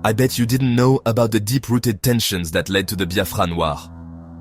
I bet you didn't know about the deep-rooted tensions that led to the Biafran War.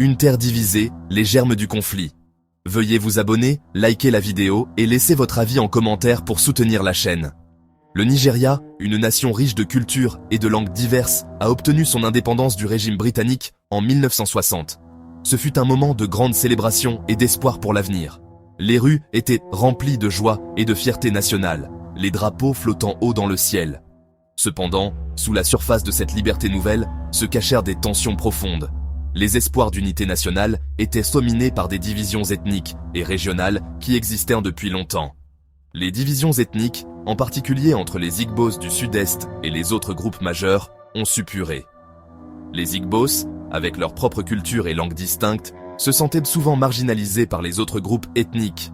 Une terre divisée, les germes du conflit. Veuillez vous abonner, liker la vidéo et laisser votre avis en commentaire pour soutenir la chaîne. Le Nigeria, une nation riche de cultures et de langues diverses, a obtenu son indépendance du régime britannique en 1960. Ce fut un moment de grande célébration et d'espoir pour l'avenir. Les rues étaient remplies de joie et de fierté nationale, les drapeaux flottant haut dans le ciel. Cependant, sous la surface de cette liberté nouvelle, se cachèrent des tensions profondes. Les espoirs d'unité nationale étaient sominés par des divisions ethniques et régionales qui existèrent depuis longtemps. Les divisions ethniques, en particulier entre les Igbos du sud-est et les autres groupes majeurs, ont suppuré. Les Igbos, avec leur propre culture et langue distinctes, se sentaient souvent marginalisés par les autres groupes ethniques.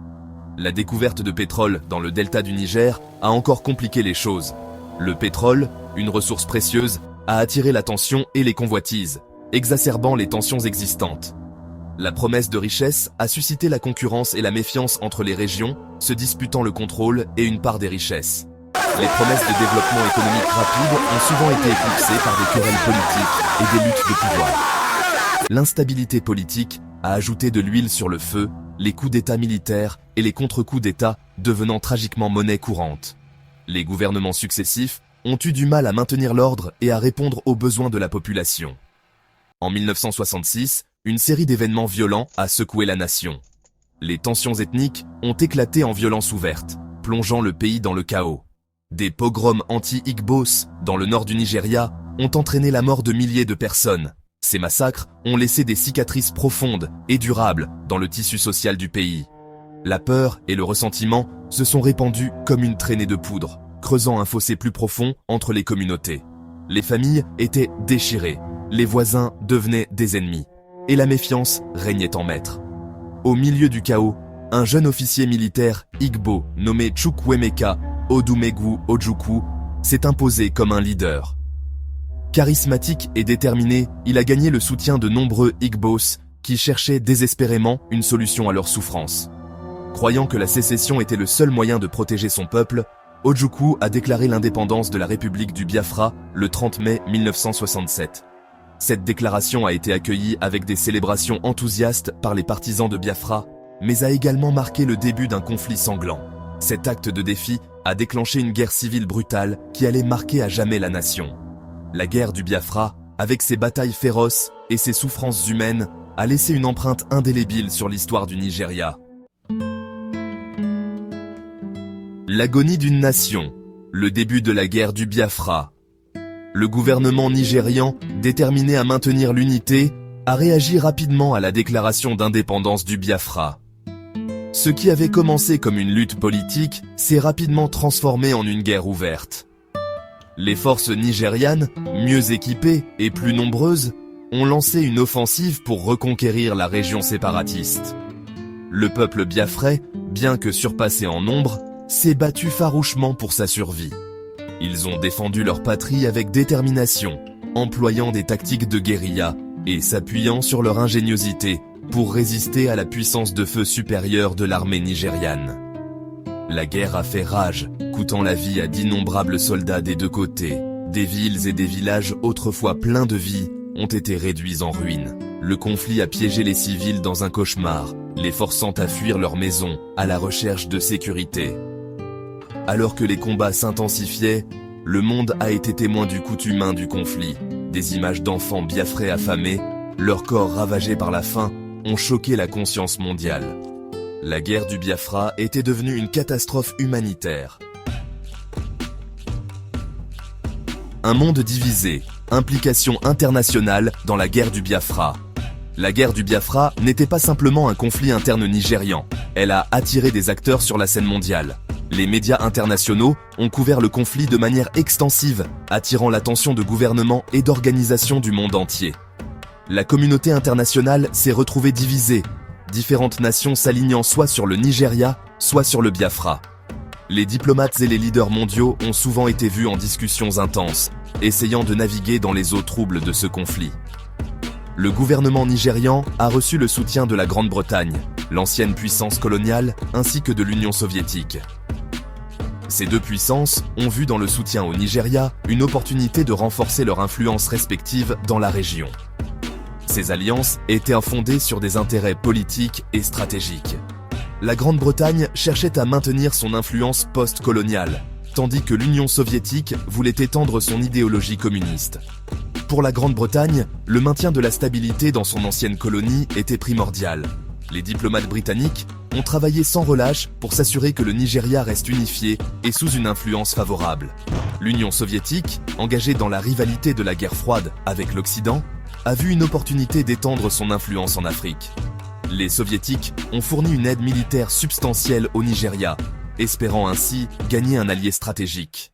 La découverte de pétrole dans le delta du Niger a encore compliqué les choses. Le pétrole, une ressource précieuse, a attiré l'attention et les convoitises, exacerbant les tensions existantes. La promesse de richesse a suscité la concurrence et la méfiance entre les régions, se disputant le contrôle et une part des richesses. Les promesses de développement économique rapide ont souvent été éclipsées par des querelles politiques et des luttes de pouvoir. L'instabilité politique a ajouté de l'huile sur le feu, les coups d'État militaires et les contre-coups d'État devenant tragiquement monnaie courante. Les gouvernements successifs ont eu du mal à maintenir l'ordre et à répondre aux besoins de la population. En 1966, une série d'événements violents a secoué la nation. Les tensions ethniques ont éclaté en violence ouverte, plongeant le pays dans le chaos. Des pogroms anti-Igbos dans le nord du Nigeria ont entraîné la mort de milliers de personnes. Ces massacres ont laissé des cicatrices profondes et durables dans le tissu social du pays. La peur et le ressentiment se sont répandus comme une traînée de poudre, creusant un fossé plus profond entre les communautés. Les familles étaient déchirées, les voisins devenaient des ennemis, et la méfiance régnait en maître. Au milieu du chaos, un jeune officier militaire Igbo nommé Chukwuemeka Odumegwu Ojukwu s'est imposé comme un leader. Charismatique et déterminé, il a gagné le soutien de nombreux Igbos qui cherchaient désespérément une solution à leurs souffrances. Croyant que la sécession était le seul moyen de protéger son peuple, Ojukwu a déclaré l'indépendance de la République du Biafra le 30 mai 1967. Cette déclaration a été accueillie avec des célébrations enthousiastes par les partisans de Biafra, mais a également marqué le début d'un conflit sanglant. Cet acte de défi a déclenché une guerre civile brutale qui allait marquer à jamais la nation. La guerre du Biafra, avec ses batailles féroces et ses souffrances humaines, a laissé une empreinte indélébile sur l'histoire du Nigeria. L'agonie d'une nation, le début de la guerre du Biafra. Le gouvernement nigérian, déterminé à maintenir l'unité, a réagi rapidement à la déclaration d'indépendance du Biafra. Ce qui avait commencé comme une lutte politique s'est rapidement transformé en une guerre ouverte. Les forces nigérianes, mieux équipées et plus nombreuses, ont lancé une offensive pour reconquérir la région séparatiste. Le peuple biafrais, bien que surpassé en nombre, s'est battu farouchement pour sa survie. Ils ont défendu leur patrie avec détermination, employant des tactiques de guérilla et s'appuyant sur leur ingéniosité pour résister à la puissance de feu supérieure de l'armée nigériane. La guerre a fait rage, coûtant la vie à d'innombrables soldats des deux côtés. Des villes et des villages autrefois pleins de vie ont été réduits en ruines. Le conflit a piégé les civils dans un cauchemar, les forçant à fuir leurs maisons à la recherche de sécurité. Alors que les combats s'intensifiaient, le monde a été témoin du coût humain du conflit. Des images d'enfants biafrais affamés, leurs corps ravagés par la faim, ont choqué la conscience mondiale. La guerre du Biafra était devenue une catastrophe humanitaire. Un monde divisé, implication internationale dans la guerre du Biafra. La guerre du Biafra n'était pas simplement un conflit interne nigérian, elle a attiré des acteurs sur la scène mondiale. Les médias internationaux ont couvert le conflit de manière extensive, attirant l'attention de gouvernements et d'organisations du monde entier. La communauté internationale s'est retrouvée divisée, différentes nations s'alignant soit sur le Nigeria, soit sur le Biafra. Les diplomates et les leaders mondiaux ont souvent été vus en discussions intenses, essayant de naviguer dans les eaux troubles de ce conflit. Le gouvernement nigérian a reçu le soutien de la Grande-Bretagne, l'ancienne puissance coloniale, ainsi que de l'Union soviétique. Ces deux puissances ont vu dans le soutien au Nigeria une opportunité de renforcer leur influence respective dans la région. Ces alliances étaient fondées sur des intérêts politiques et stratégiques. La Grande-Bretagne cherchait à maintenir son influence post-coloniale, tandis que l'Union soviétique voulait étendre son idéologie communiste. Pour la Grande-Bretagne, le maintien de la stabilité dans son ancienne colonie était primordial. Les diplomates britanniques ont travaillé sans relâche pour s'assurer que le Nigeria reste unifié et sous une influence favorable. L'Union soviétique, engagée dans la rivalité de la guerre froide avec l'Occident, a vu une opportunité d'étendre son influence en Afrique. Les soviétiques ont fourni une aide militaire substantielle au Nigeria, espérant ainsi gagner un allié stratégique.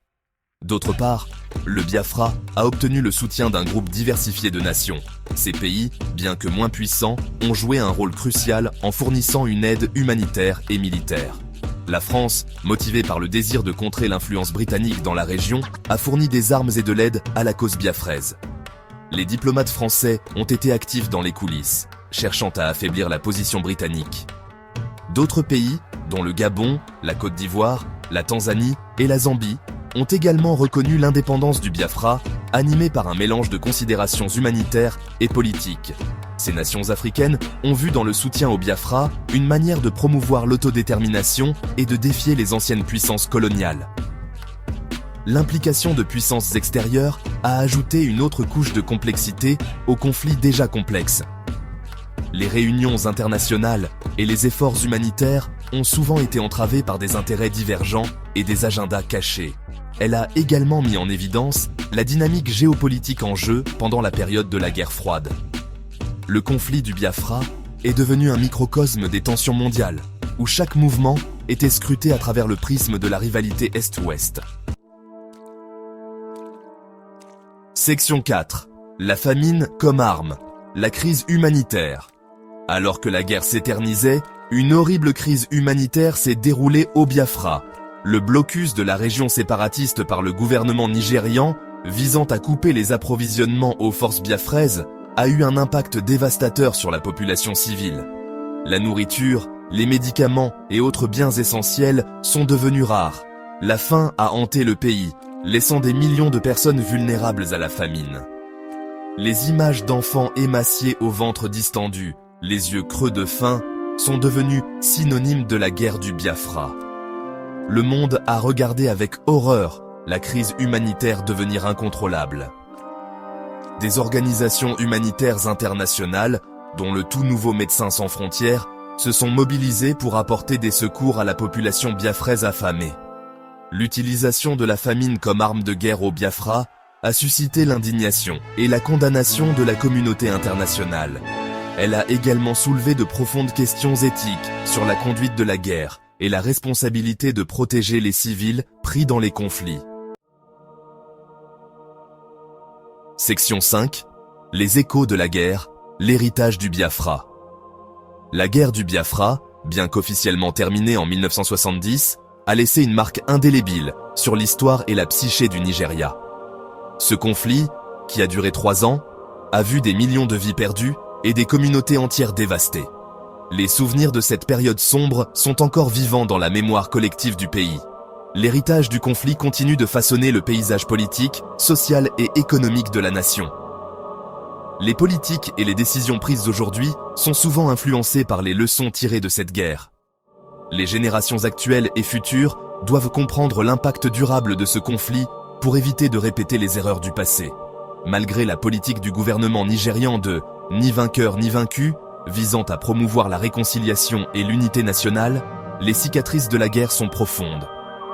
D'autre part, le Biafra a obtenu le soutien d'un groupe diversifié de nations. Ces pays, bien que moins puissants, ont joué un rôle crucial en fournissant une aide humanitaire et militaire. La France, motivée par le désir de contrer l'influence britannique dans la région, a fourni des armes et de l'aide à la cause biafraise. Les diplomates français ont été actifs dans les coulisses, cherchant à affaiblir la position britannique. D'autres pays, dont le Gabon, la Côte d'Ivoire, la Tanzanie et la Zambie, ont également reconnu l'indépendance du Biafra, animée par un mélange de considérations humanitaires et politiques. Ces nations africaines ont vu dans le soutien au Biafra une manière de promouvoir l'autodétermination et de défier les anciennes puissances coloniales. L'implication de puissances extérieures a ajouté une autre couche de complexité au conflit déjà complexe. Les réunions internationales et les efforts humanitaires ont souvent été entravés par des intérêts divergents et des agendas cachés. Elle a également mis en évidence la dynamique géopolitique en jeu pendant la période de la guerre froide. Le conflit du Biafra est devenu un microcosme des tensions mondiales, où chaque mouvement était scruté à travers le prisme de la rivalité Est-Ouest. Section 4. La famine comme arme. La crise humanitaire. Alors que la guerre s'éternisait, une horrible crise humanitaire s'est déroulée au Biafra. Le blocus de la région séparatiste par le gouvernement nigérian, visant à couper les approvisionnements aux forces biafraises, a eu un impact dévastateur sur la population civile. La nourriture, les médicaments et autres biens essentiels sont devenus rares. La faim a hanté le pays, laissant des millions de personnes vulnérables à la famine. Les images d'enfants émaciés au ventre distendu, les yeux creux de faim, sont devenues synonymes de la guerre du Biafra. Le monde a regardé avec horreur la crise humanitaire devenir incontrôlable. Des organisations humanitaires internationales, dont le tout nouveau Médecins sans frontières, se sont mobilisées pour apporter des secours à la population biafraise affamée. L'utilisation de la famine comme arme de guerre au Biafra a suscité l'indignation et la condamnation de la communauté internationale. Elle a également soulevé de profondes questions éthiques sur la conduite de la guerre et la responsabilité de protéger les civils pris dans les conflits. Section 5. Les échos de la guerre, l'héritage du Biafra. La guerre du Biafra, bien qu'officiellement terminée en 1970, a laissé une marque indélébile sur l'histoire et la psyché du Nigeria. Ce conflit, qui a duré 3 ans, a vu des millions de vies perdues et des communautés entières dévastées. Les souvenirs de cette période sombre sont encore vivants dans la mémoire collective du pays. L'héritage du conflit continue de façonner le paysage politique, social et économique de la nation. Les politiques et les décisions prises aujourd'hui sont souvent influencées par les leçons tirées de cette guerre. Les générations actuelles et futures doivent comprendre l'impact durable de ce conflit pour éviter de répéter les erreurs du passé. Malgré la politique du gouvernement nigérian de « ni vainqueur ni vaincu », visant à promouvoir la réconciliation et l'unité nationale, les cicatrices de la guerre sont profondes.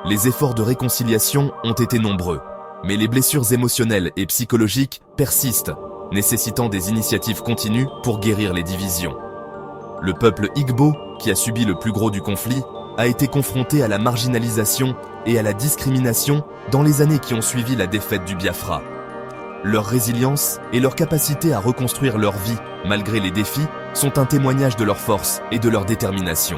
Les efforts de réconciliation ont été nombreux, mais les blessures émotionnelles et psychologiques persistent, nécessitant des initiatives continues pour guérir les divisions. Le peuple Igbo, qui a subi le plus gros du conflit, a été confronté à la marginalisation et à la discrimination dans les années qui ont suivi la défaite du Biafra. Leur résilience et leur capacité à reconstruire leur vie, malgré les défis, sont un témoignage de leur force et de leur détermination.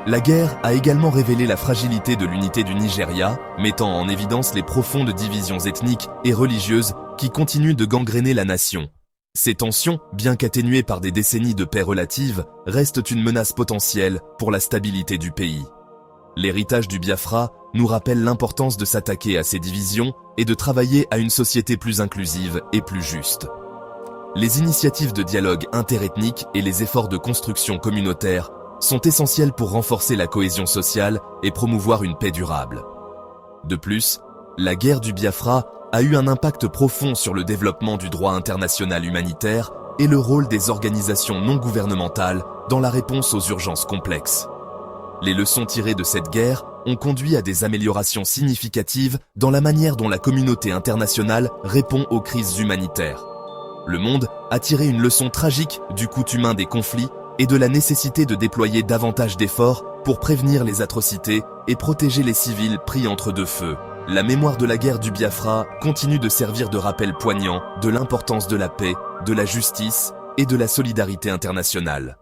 La guerre a également révélé la fragilité de l'unité du Nigeria, mettant en évidence les profondes divisions ethniques et religieuses qui continuent de gangréner la nation. Ces tensions, bien qu'atténuées par des décennies de paix relative, restent une menace potentielle pour la stabilité du pays. L'héritage du Biafra nous rappelle l'importance de s'attaquer à ces divisions et de travailler à une société plus inclusive et plus juste. Les initiatives de dialogue interethnique et les efforts de construction communautaire sont essentiels pour renforcer la cohésion sociale et promouvoir une paix durable. De plus, la guerre du Biafra a eu un impact profond sur le développement du droit international humanitaire et le rôle des organisations non gouvernementales dans la réponse aux urgences complexes. Les leçons tirées de cette guerre ont conduit à des améliorations significatives dans la manière dont la communauté internationale répond aux crises humanitaires. Le monde a tiré une leçon tragique du coût humain des conflits et de la nécessité de déployer davantage d'efforts pour prévenir les atrocités et protéger les civils pris entre deux feux. La mémoire de la guerre du Biafra continue de servir de rappel poignant de l'importance de la paix, de la justice et de la solidarité internationale.